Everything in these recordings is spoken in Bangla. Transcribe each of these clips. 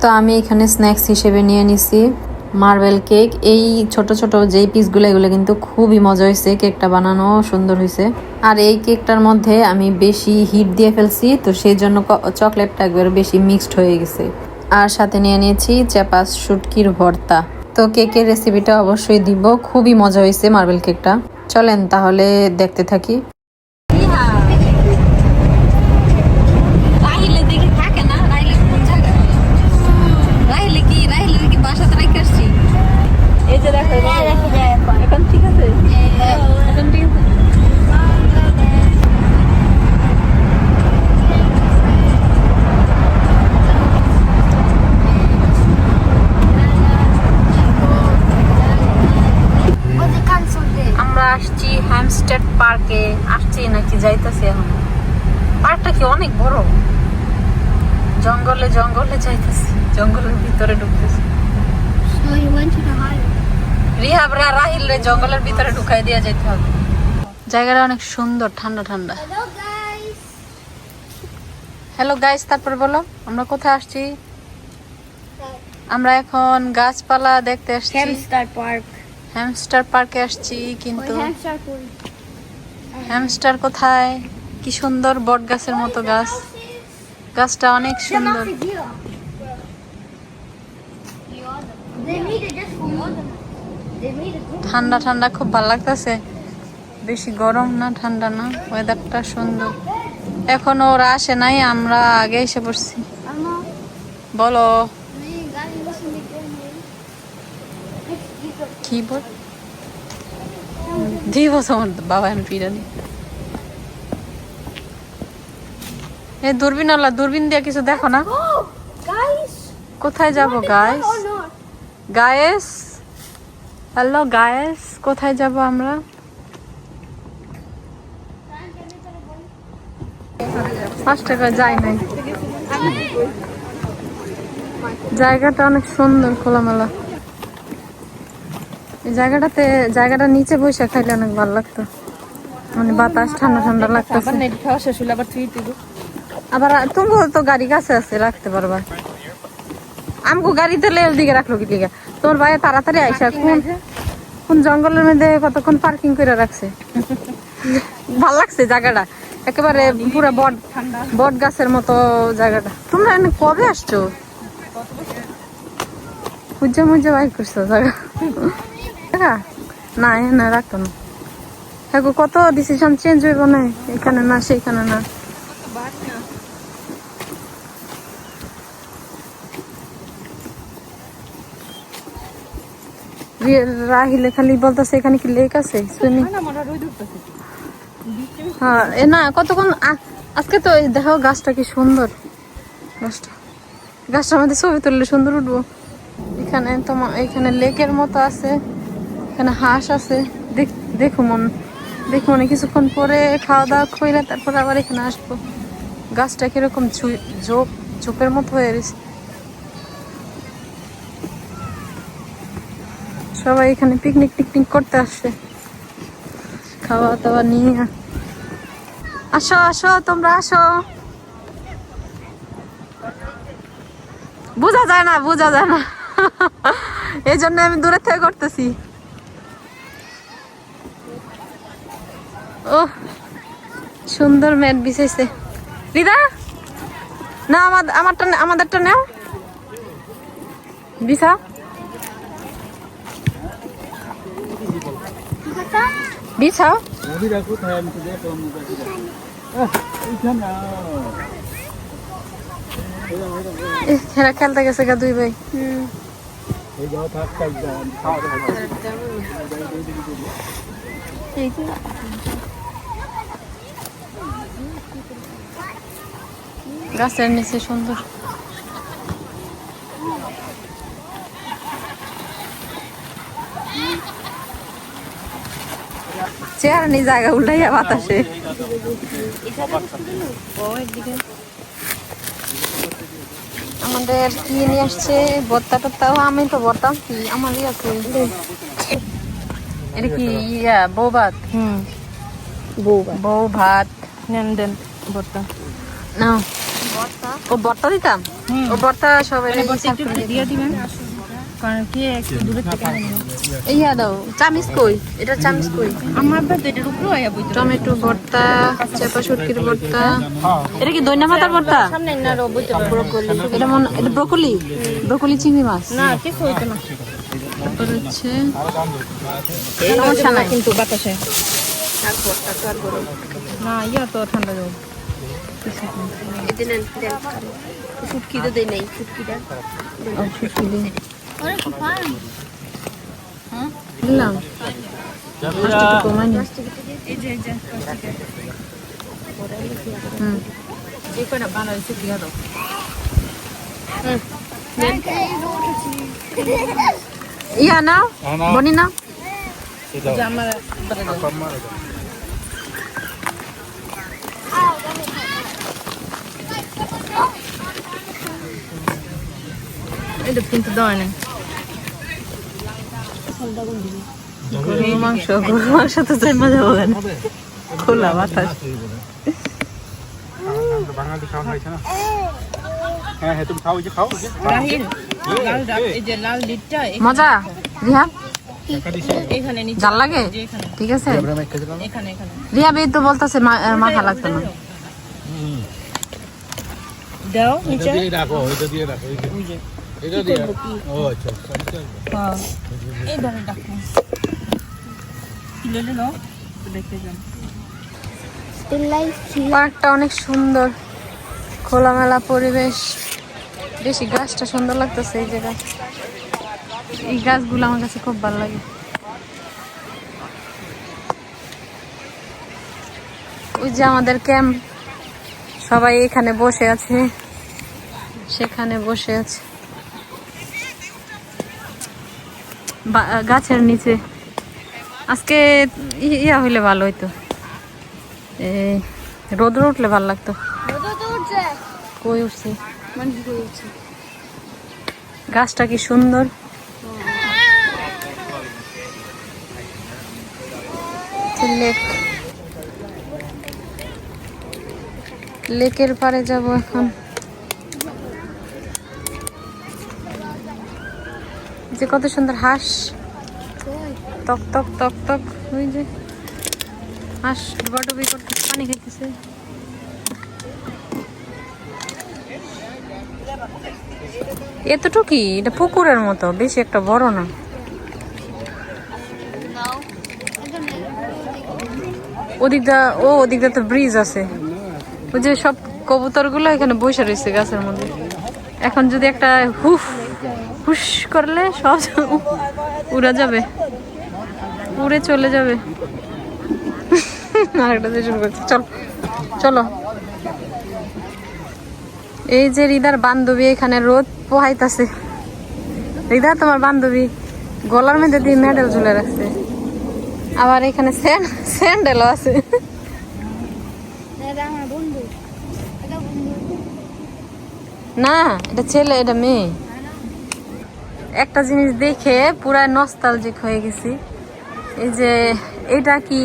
তো আমি এখানে স্ন্যাক্স হিসেবে নিয়ে নিছি মার্বেল কেক। এই ছোট ছোট যেই পিসগুলো এগুলো কিন্তু খুবই মজা হয়েছে, কেকটা বানানো সুন্দর হয়েছে। আর এই কেকটার মধ্যে আমি বেশি হিট দিয়ে ফেলছি, তো সেই জন্য চকলেটটা একবার বেশি মিক্সড হয়ে গেছে। আর সাথে নিয়ে নিয়েছি চাপাস শুটকির ভর্তা। তো কেকের রেসিপিটা অবশ্যই দিব, খুবই মজা হয়েছে মার্বেল কেকটা। চলেন তাহলে দেখতে থাকি। এই যে দেখো এখন ঠিক আছে, এখন ঠিক আছে। আমরা আসছি হ্যামস্টার পার্কে, আসছি নাকি যাইতেছি এখন। পার্কটা কি অনেক বড়, জঙ্গলে জঙ্গলে যাইতেছি, জঙ্গলের ভিতরে ঢুকতেছি। রিহাবরা রাহিলে জঙ্গলের ভিতরে ঢুকাই দিয়ে যেতে হবে। জায়গাটা অনেক সুন্দর, ঠান্ডা ঠান্ডা। হ্যালো গাইস, তারপর বলো আমরা কোথায় আসছি? আমরা এখন গাছপালা দেখতে আসছি, হ্যামস্টার পার্কে আসছি। কিন্তু হ্যামস্টার কোথায়? কি সুন্দর বট গাছের মতো গাছ, গাছটা অনেক সুন্দর। ঠান্ডা ঠান্ডা, খুব ভালো লাগতেছে, বেশি গরম না ঠান্ডা না, ওয়েদারটা সুন্দর। এখন ওরা আসে নাই, আমরা আগে এসে পড়ছি। বলো কি বল দিব তোমার বাবা এখন ফিরানি। এই দূরবীনওয়ালা, দূরবীন দিয়ে কিছু দেখো না। কোথায় যাব গাইস? গায়েস হ্যালো গায়েস, কোথায় যাব আমরা? ফার্স্টে করে যাই নাই। জায়গাটা অনেক সুন্দর, খোলামেলা। এই জায়গাটা নিচে বসে খাইলে অনেক ভালো লাগতো, মানে বাতাস ঠান্ডা ঠান্ডা লাগতেছে। আবার তুমি তো গাড়ি কাছে আছে, রাখতে পারবা। আমগো গাড়িতে লেল দিকে রাখলো কি দিকে? তোর ভাই তাড়াতাড়ি আইসা কোন জঙ্গলের মধ্যে কতক্ষণ পার্কিং করে রাখছে। ভাল লাগছে জায়গাটা, একেবারে পুরো বট গাছের মতো জায়গাটা। তোমরা এনে কবে আসছো? খুঁজে মুজে বাইর করছো জায়গা না? না রাখতো না। হ্যাঁ কত ডিসিশন চেঞ্জ হইব না, এখানে না সেইখানে না। রাহিলে খালি বলতেছে এখানে কি লেক আছে, সুইমিং। হ্যাঁ এ না কতক্ষণ আজকে তো দেখো গাছটা কি সুন্দর, গাছটার মধ্যে ছবি তুললে সুন্দর উঠবো। এখানে তোমার এখানে লেকের মতো আছে, এখানে হাঁস আছে। দেখো মনে কিছুক্ষণ পরে খাওয়া দাওয়া করে তারপর আবার এখানে আসবো। গাছটা কিরকম ঝোপের মতো হয়ে গেছে। সবাই এখানে পিকনিক টিকনিক করতে আসছে, খাওয়া দাওয়া নিয়ে। আসো আসো তোমরা আসো। বোঝা যায় না এই জন্য আমি দূরে থেকে করতেছি। ও সুন্দর ম্যাট বিছাইছে। রিদা না আমাদেরটা নাও, বিছাও বিছাও। হেরা খেলতে গেছে গা দুই ভাই। গাছের নিচে সুন্দর। চেয়ার নি জায়গা উল্টাইয়া বাতাসে। আমাদের কি নিয়ে আসছে ভর্তা টর্তাও, আমি তো ভর্তা কি আমার আছে। এটা কি বৌভাত। বউ ভাত নেন দেন ভর্তা নাও ও বর্তা দিতাম ও বর্তা সবাই দিয়ে দিবেন কারণ কি একটু দূরে থেকে ইয়া দাও চামিচ কই এটা চামিচ কই আমার ভাত এটার উপরে আয়া বইতো টমেটো ভর্তা চেপা শুটকির ভর্তা এটা কি দইনা পাতার ভর্তা সামনে না রো বইতো ব্রোকলি এটা ব্রোকলি ব্রোকলি চিংড়ি মাছ না কিছু হইতো না তারপর হচ্ছে সমস্যা না কিন্তু বাতাসে না ইয়া তো ঠান্ডা যাবে শুটকি তো দেই নাই শুটকিটা শুটকি দিই দিলাম কমাই নি এই যে এই কোনা বানাইছে দিয়া দাও ইয়া নাও বনি নাও জামা এটা কিন্তু দাও না গরুর মাংস তো যাই মজা হবে না খোলা বাতাস বাঙালি খাওয়া হয়েছে না হ্যাঁ হ্যাঁ তুমি খাও এই যে খাও রাহিল লাল ডাব এই যে লাল লিটটা মজা রিহা এখানে নিচে জাল লাগে যে এখানে ঠিক আছে এখানে এখানে রিহা বে তো বলতাছে মাখা লাগতো না দাও নিচে রাখো এটা দিয়ে রাখো এটা দিয়ে ও আচ্ছা হ্যাঁ এই ধরে ডাকো কিলোলে নাও দেখতে যান পার্কটা অনেক সুন্দর খোলামেলা পরিবেশ বেশি গাছটা সুন্দর লাগতেছে এই জায়গা এই গাছগুলো আমার কাছে খুব ভালো লাগে ওই যে আমাদের ক্যাম্প সবাই এখানে বসে আছে সেখানে বসে আছে গাছের নিচে আজকে ইয়া হইলে ভালো হইতো রোদ উঠলে ভালো লাগতো কই উঠছে গাছটা কি সুন্দর লেক লেকের পাড়ে যাব এখন যে কত সুন্দর হাঁস তক তক তক তক ওই যে হাঁস ডুবাডুবি করতেছে পানি খাইতেছে এতটুকুই এটা পুকুরের মতো বেশি একটা বড় না ওদিকটা তো ব্রিজ আছে ওই যে সব কবুতর গুলো এখানে বসে রয়েছে গাছের মধ্যে এখন যদি একটা হুস করলে সব উড়া যাবে উড়ে চলে যাবে আরেকটা দিয়ে শুরু করছি চলো এই যে রিদার বান্ধবী এখানে রোদ পোহাইতেছে রিদা তোমার বান্ধবী গলার মধ্যে দিয়ে মেডেল ঝুলে রাখছে আবার এখানে স্যান্ডেলও আছে না এটা ছেলে এটা মেয়ে একটা জিনিস দেখে পুরা নস্টালজিক হয়ে গেছি এই যে এটা কি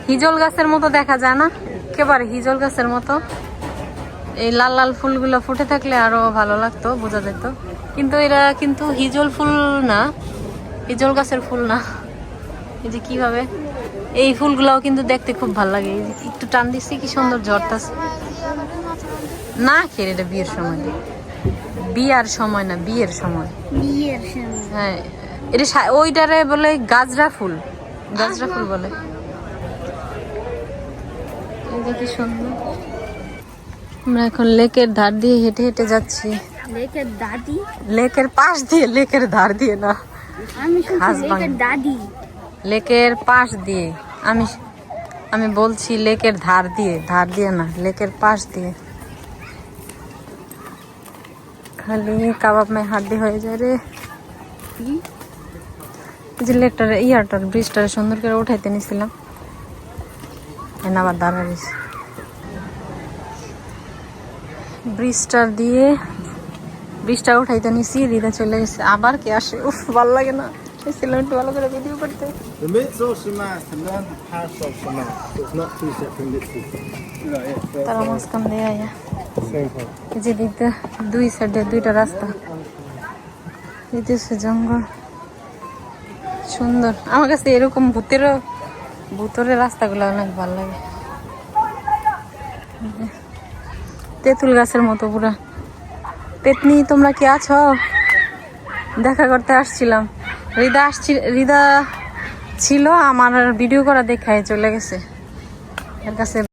হিজল গাছের মতো দেখা যায় না একেবারে হিজল গাছের মতো এই লাল লাল ফুলগুলো ফুটে থাকলে আরো ভালো লাগতো বোঝা যেত কিন্তু এরা কিন্তু হিজল ফুল না হিজল গাছের ফুল না এই যে কিভাবে এই ফুলগুলাও কিন্তু দেখতে খুব ভালো লাগে একটু টান দিচ্ছি কি সুন্দর ঝরতাছে না খেয়ে এটা বিয়ের সময় বিয়ার সময় না বিয়ের সময় হ্যাঁ এটা ওইটারে বলে গাজরা ফুল বলে এই যে কি সুন্দর আমরা এখন লেকের ধার দিয়ে হেঁটে হেঁটে যাচ্ছি লেকের পাশ দিয়ে লেকের ধার দিয়ে না লেকের পাশ দিয়ে আমি বলছি লেকের ধার দিয়ে না লেকের পাশ দিয়ে খালি কাবাব মে হাড্ডি হয়ে যায় রে যে লেকটার ব্রিজটারে সুন্দর করে উঠাইতে নিছিলাম আবার দাঁড়াইছি ব্রিজটা উঠাইতে নিছি রিদা চলে গেছে আবার কে আসে উফ ভালো লাগে না এসেছিলাম একটু ভালো করে ভিডিও করতে। The mitts of Shamas and then the pass of Shamas. So it's not two separate mitzvahs. Right, yeah. So তারা মাঝখান দিয়ে আয়া same thing. এই যে দিক দিয়ে দুই সাইডে দুইটা রাস্তা, এটি হচ্ছে জঙ্গল, সুন্দর। আমার কাছে এরকম ভূতরের রাস্তাগুলো অনেক ভালো লাগে। তেঁতুল গাছের মতো পুরা। পেতনি তোমরা কি আছো? দেখা করতে আসছিলাম। রিদা ছিল আমার ভিডিও করা দেখায় চলে গেছে এর কাছে।